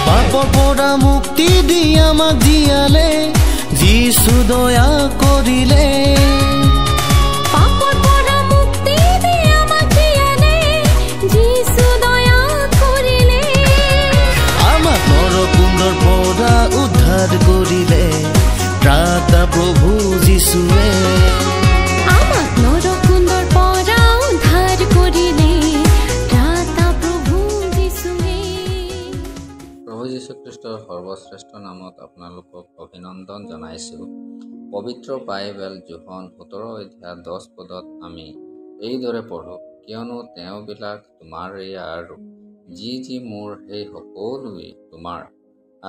পাপৰ পৰা মুক্তি দি আমাক জীয়ালে যিছু দয়া কৰিলে পাপৰ পৰা মুক্তি দি আমাক জীয়ালে যিছু দয়া কৰিলে আমাক নৰকুণ্ডৰ পৰা উদ্ধাৰ কৰিলে ত্ৰাতা প্ৰভু যিছুৱে আমাক নৰকুণ্ডৰ পৰা উদ্ধাৰ কৰিলে ত্ৰাতা প্ৰভু যিছুৱে। প্ৰভু যীশু খ্ৰীষ্টৰ সৰ্বশ্ৰেষ্ঠ নামত আপোনালোকক অভিনন্দন জনাইছোঁ। পবিত্ৰ বাইবেল যোহন 17 অধ্যায় 10 পদত আমি এইদৰে পঢ়োঁ, কিয়নো তেওঁবিলাক তোমাৰেই আৰু যি যি মোৰ সেই সকলোৱেই তোমাৰ,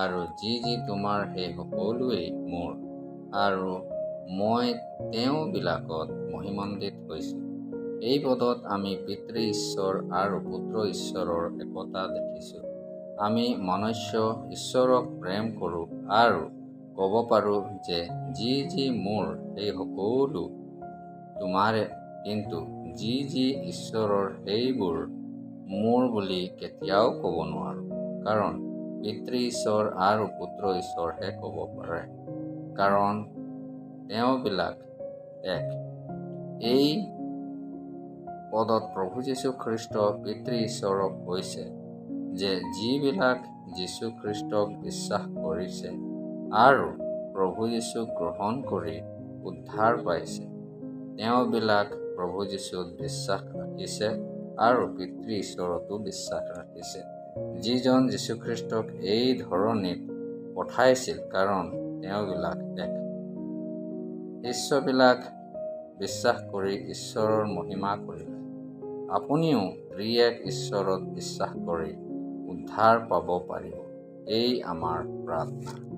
আৰু যি যি তোমাৰ সেই সকলোৱেই মোৰ, আৰু মই তেওঁবিলাকত মহিমান্বিত হৈছোঁ। এই পদত আমি পিতৃ ঈশ্বৰ আৰু পুত্ৰ ঈশ্বৰৰ একতা দেখিছোঁ। আমি মনুষ্য ঈশ্বৰক প্ৰেম কৰোঁ আৰু ক'ব পাৰোঁ যে যি যি মোৰ সেই সকলো তোমাৰে, কিন্তু যি যি ঈশ্বৰৰ সেইবোৰ মোৰ বুলি কেতিয়াও ক'ব নোৱাৰোঁ, কাৰণ পিতৃ ঈশ্বৰ আৰু পুত্ৰ ঈশ্বৰহে ক'ব পাৰে, কাৰণ তেওঁবিলাক এক। এই পদত প্ৰভু যীশু খ্ৰীষ্ট পিতৃ ঈশ্বৰক কৈছে যে যিবিলাক যীশু খ্ৰীষ্টক বিশ্বাস কৰিছে আৰু প্ৰভু যীশুক গ্ৰহণ কৰি উদ্ধাৰ পাইছে, তেওঁবিলাক প্ৰভু যীশুত বিশ্বাস ৰাখিছে আৰু পিতৃ ঈশ্বৰতো বিশ্বাস ৰাখিছে, যিজন যীশুখ্ৰীষ্টক এই ধৰণীত পঠাইছিল, কাৰণ তেওঁবিলাক এক। শিষ্যবিলাক বিশ্বাস কৰি ঈশ্বৰৰ মহিমা কৰিলে। আপুনিও ত্ৰিয়েক ঈশ্বৰত বিশ্বাস কৰি উদ্ধাৰ পাব পাৰিব। এই আমাৰ প্ৰাৰ্থনা।